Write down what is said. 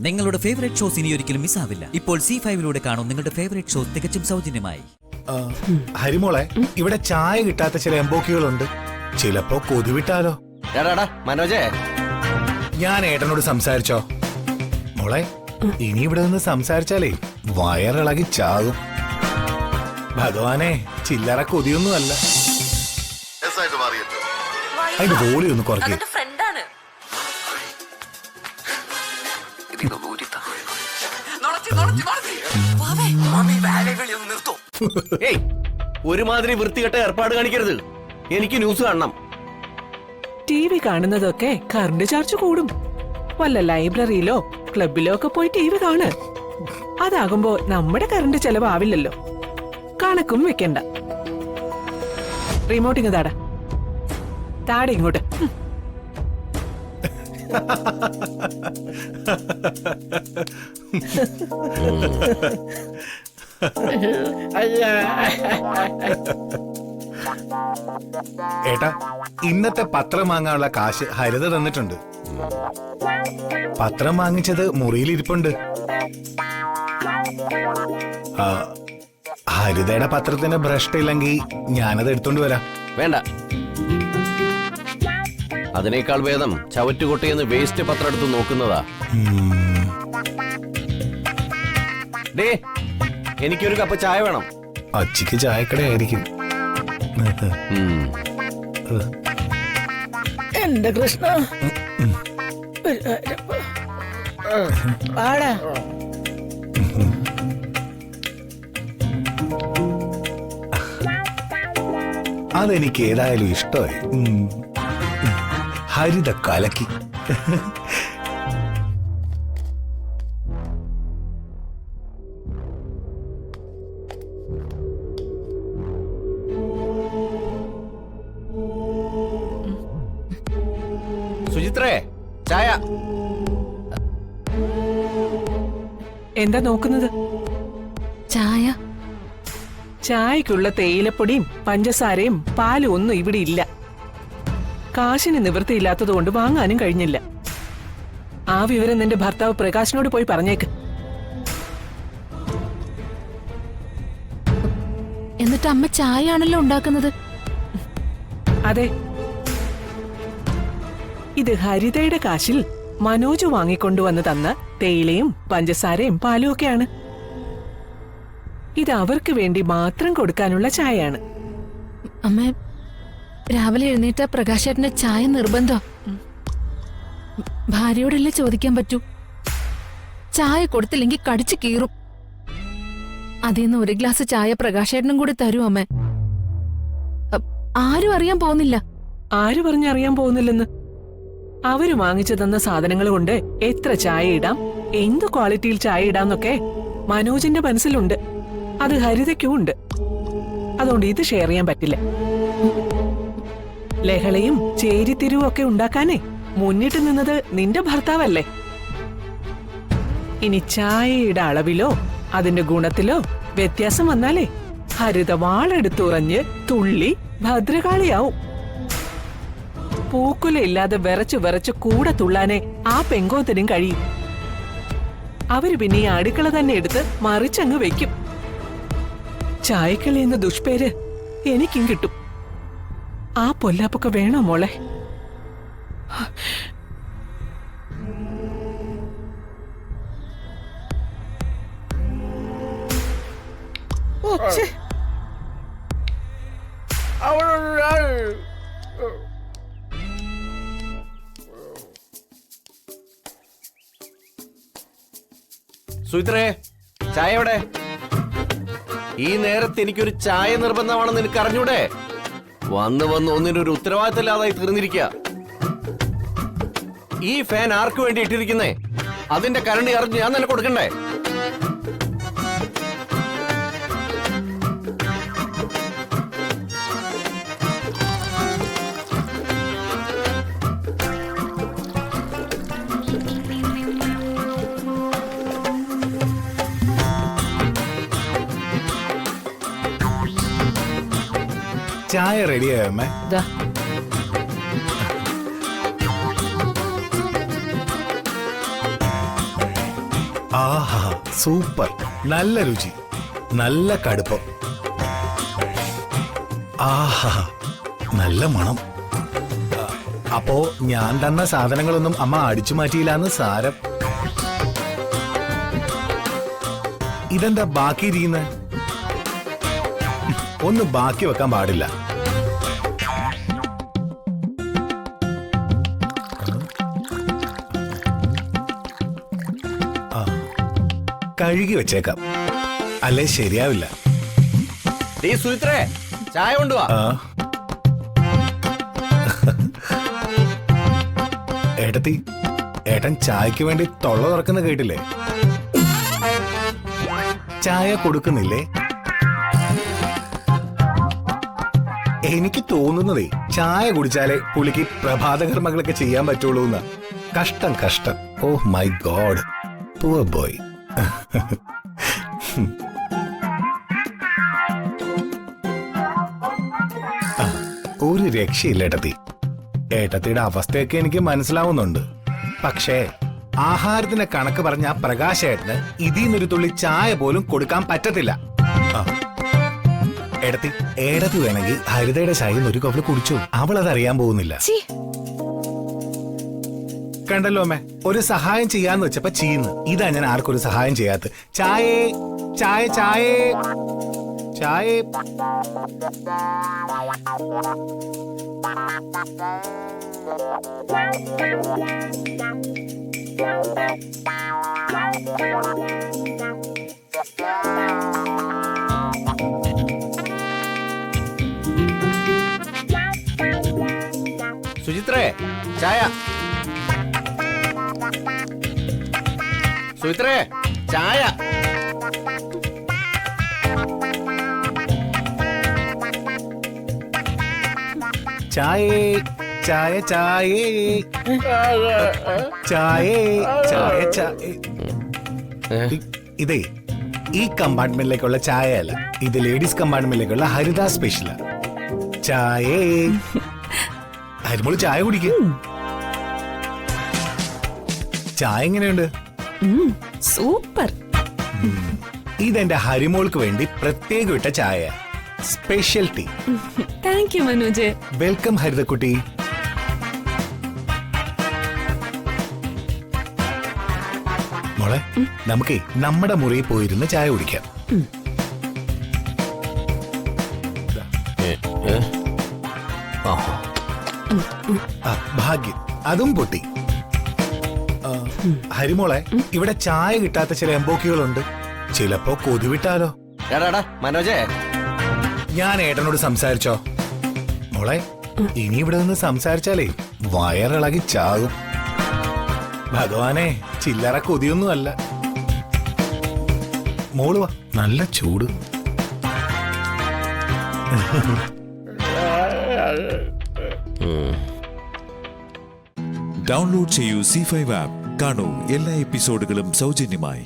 നിങ്ങളുടെ favourite shows ഇനി ഒരിക്കലും മിസ്സാവില്ല. ഇപ്പോൾ C5 കാണും നിങ്ങളുടെ ഫേവറേറ്റ് ഷോസ് തികച്ചും സൗജന്യമായി. ഹരിമോളെ, ഇവിടെ ചായ കിട്ടാത്ത ചില എംബോക്കികളുണ്ട്. ചിലപ്പോ കൊതിവിട്ടാലോ? മനോജേ, ഞാൻ ഏട്ടനോട് സംസാരിച്ചോ? മോളെ, ഇനി ഇവിടെ നിന്ന് സംസാരിച്ചാലേ വയറിളകി ചാകും. ഭഗവാനെ, ചില്ലറ കൊതിയൊന്നുമല്ല. അതിന്റെ വോളി ഒന്ന് കുറയ്ക്കും. ഒരുമാതിരി വൃത്തികെട്ട ഏർപ്പാട് കാണിക്കരുത്. എനിക്ക് ന്യൂസ് കാണണം. TV കാണുന്നതൊക്കെ കറണ്ട് ചാർജ് കൂടും. വല്ല ലൈബ്രറിയിലോ ക്ലബിലോ ഒക്കെ പോയി TV കാണ്. അതാകുമ്പോ നമ്മുടെ കറണ്ട് ചെലവാവില്ലല്ലോ. കണക്കും വെക്കണ്ട. റിമോട്ടിങ് താടെ ഇങ്ങോട്ട്. ഏട്ടാ, ഇന്നത്തെ പത്രം വാങ്ങാനുള്ള കാശ് ഹരിത തന്നിട്ടുണ്ട്. പത്രം വാങ്ങിച്ചത് മുറിയിലിരിപ്പുണ്ട്. ഹരിതയുടെ പത്രത്തിന് ഭ്രഷ്ട് ഇല്ലെങ്കിൽ ഞാനത് എടുത്തോണ്ട് വരാം. വേണ്ട, അതിനേക്കാൾ ഭേദം ചവറ്റുകൊട്ടയെന്ന് വേസ്റ്റ് പത്രം എടുത്ത് നോക്കുന്നതാ. ഡേ, എനിക്കൊരു കപ്പ് ചായ വേണം. അച്ചിക്ക് ചായക്കടയായിരിക്കും. എന്റെ കൃഷ്ണ, അതെനിക്ക് ഏതായാലും ഇഷ്ടമായി. ഹരിത കലക്കി. സുചിത്രേ, ചായ. എന്താ നോക്കുന്നത്? ചായ. ചായക്കുള്ള തേയിലപ്പൊടിയും പഞ്ചസാരയും പാലും ഒന്നും ഇവിടെ ഇല്ല. കാശിന് നിവൃത്തിയില്ലാത്തത് കൊണ്ട് വാങ്ങാനും കഴിഞ്ഞില്ല. ആ വിവരം നിന്റെ ഭർത്താവ് പ്രകാശിനോട് പോയി പറഞ്ഞേക്ക്. എന്നിട്ട് അമ്മ ചായയാണല്ലോ ഉണ്ടാക്കുന്നത്. അതെ, ഇത് ഹരിതയുടെ കാശിൽ മനോജ് വാങ്ങിക്കൊണ്ടുവന്ന് തന്ന തേയിലയും പഞ്ചസാരയും പാലും ഒക്കെയാണ്. ഇത് അവർക്ക് വേണ്ടി മാത്രം കൊടുക്കാനുള്ള ചായയാണ്. അമ്മ, രാവിലെ എഴുന്നേറ്റ പ്രകാശേട്ടന് ചായ നിർബന്ധം. ഭാര്യയോടല്ലേ ചോദിക്കാൻ പറ്റൂ. ചായ കൊടുത്തില്ലെങ്കിൽ കടിച്ചു കീറും. അതിന്ന് ഒരു ഗ്ലാസ് ചായ പ്രകാശേട്ടനും കൂടി തരൂ അമ്മ. ആരും അറിയാൻ പോകുന്നില്ല. ആര് പറഞ്ഞറിയാൻ പോകുന്നില്ലെന്ന്? അവര് വാങ്ങിച്ചു തന്ന സാധനങ്ങൾ കൊണ്ട് എത്ര ചായ ഇടാം, എന്ത് ക്വാളിറ്റിയിൽ ചായ ഇടാന്നൊക്കെ മനോജിന്റെ മനസ്സിലുണ്ട്. അത് ഹരിതയ്ക്കും ഉണ്ട്. അതുകൊണ്ട് ഇത് ഷെയർ ചെയ്യാൻ പറ്റില്ല. ലഹളയും ചേരിത്തിരിവും ഒക്കെ ഉണ്ടാക്കാനേ മുന്നിട്ട് നിന്നത് നിന്റെ ഭർത്താവല്ലേ. ഇനി ചായയുടെ അളവിലോ അതിന്റെ ഗുണത്തിലോ വ്യത്യാസം വന്നാലേ ഹരിത വാളെടുത്തുറഞ്ഞ് തുള്ളി ഭദ്രകാളിയാവും. പൂക്കുലയില്ലാതെ വിറച്ചു വിറച്ച് കൂടെ തുള്ളാനേ ആ പെങ്കോത്തിനും കഴിയും. അവര് പിന്നെ ഈ അടുക്കള തന്നെ എടുത്ത് മറിച്ചങ്ങ് വെക്കും. ചായക്കളി എന്ന ദുഷ്പേര് എനിക്കും കിട്ടും. ആ പൊല്ലാപ്പൊക്കെ വേണോ മോളെ? സുചിത്രേ, ചായ എവിടെ? ഈ നേരത്തെ എനിക്കൊരു ചായ നിർബന്ധമാണെന്ന് എനിക്ക് അറിഞ്ഞൂടെ? വന്ന് ഒന്നിനൊരു ഉത്തരവാദിത്തമില്ലാതായി തീർന്നിരിക്കുക. ഈ ഫാൻ ആർക്ക് വേണ്ടി ഇട്ടിരിക്കുന്നേ? അതിന്റെ കരണ്ട് അറിഞ്ഞ് ഞാൻ തന്നെ കൊടുക്കണ്ടേ? ചായ റെഡിയായോ അമ്മേ? ആഹാ സൂപ്പർ, നല്ല രുചി, നല്ല കടുപ്പം. ആഹാ നല്ല മണം. അപ്പോ ഞാൻ തന്ന സാധനങ്ങളൊന്നും അമ്മ അടിച്ചു മാറ്റിയില്ലാന്ന് സാരം. ഇതെന്താ ബാക്കിയിരിക്കുന്നത്? ഒന്ന് ബാക്കി വെക്കാൻ പാടില്ല. കഴുകി വെച്ചേക്കാം, അല്ലേ ശരിയാവില്ല. സുചിത്രേ, ചായ കൊണ്ടുവാ. ഏട്ടത്തി, ഏട്ടൻ ചായക്ക് വേണ്ടി തൊള്ള തുറക്കുന്ന കേട്ടില്ലേ? ചായ കൊടുക്കുന്നില്ലേ? എനിക്ക് തോന്നുന്നതേ ചായ കുടിച്ചാലേ പുള്ളിക്ക് പ്രഭാതകർമ്മങ്ങളൊക്കെ ചെയ്യാൻ പറ്റുള്ളൂ എന്നാ. കഷ്ടം കഷ്ടം. Oh my God, poor boy. ഒരു രക്ഷയില്ല ഏട്ടത്തി. ഏട്ടത്തിയുടെ അവസ്ഥയൊക്കെ എനിക്ക് മനസ്സിലാവുന്നുണ്ട്. പക്ഷേ ആഹാരത്തിന്റെ കണക്ക് പറഞ്ഞ ആ പ്രകാശേട്ടന് ഇതിന്നൊരു തുള്ളി ചായ പോലും കൊടുക്കാൻ പറ്റത്തില്ല. ഏടത്തി, ഏടത്തി വേണമെങ്കിൽ ഹരിതയുടെ ചായ ഒരു കവല് കുടിച്ചു. അവൾ അത് അറിയാൻ പോകുന്നില്ല. കണ്ടല്ലോ അമ്മേ, ഒരു സഹായം ചെയ്യാന്ന് വെച്ചപ്പോ ചെയ്യുന്നു. ഇതാ ഞാൻ ആർക്കൊരു സഹായം ചെയ്യാത്ത. ചായേ ചായ ചായേ ചായേ. സുചിത്രേ, ചായ. സുചിത്രേ, ചായ. ചായേ ചായ ചായേ ചായേ ചായ ചായ. ഇതേ ഈ കമ്പാർട്ട്മെന്റിലേക്കുള്ള ചായ അല്ല, ഇത് ലേഡീസ് കമ്പാർട്ട്മെന്റിലേക്കുള്ള ഹരിത സ്പെഷ്യലാ. ചായേ. ഹരിമോള് ചായ കുടിക്കും. ചായ എങ്ങനെയുണ്ട്? സൂപ്പർ. ഇതെന്റെ ഹരിമോൾക്ക് വേണ്ടി പ്രത്യേകം ഇട്ട ചായ, special tea. Thank you Manoj. Welcome ഹരിതക്കുട്ടി. മോളെ, നമുക്കേ നമ്മുടെ മുറിയിൽ പോയിരുന്ന് ചായ കുടിക്കാം. ഭാഗ്യം, അതും പൊട്ടി. ഹരിമോളെ, ഇവിടെ ചായ കിട്ടാത്ത ചില എംബോക്കികളുണ്ട്. ചിലപ്പോ കൊതിവിട്ടാലോ? മനോജേ, ഞാൻ ഏട്ടനോട് സംസാരിച്ചോ? മോളെ, ഇനി ഇവിടെ നിന്ന് സംസാരിച്ചാലേ വയറിളകി ചാകും. ഭഗവാനെ, ചില്ലറ കൊതിയൊന്നും അല്ല. മോള് വാ, നല്ല ചൂട്. ഡൗൺലോഡ് ചെയ്യൂ C5 ആപ്പ്. കാണൂ എല്ലാ എപ്പിസോഡുകളും സൗജന്യമായി.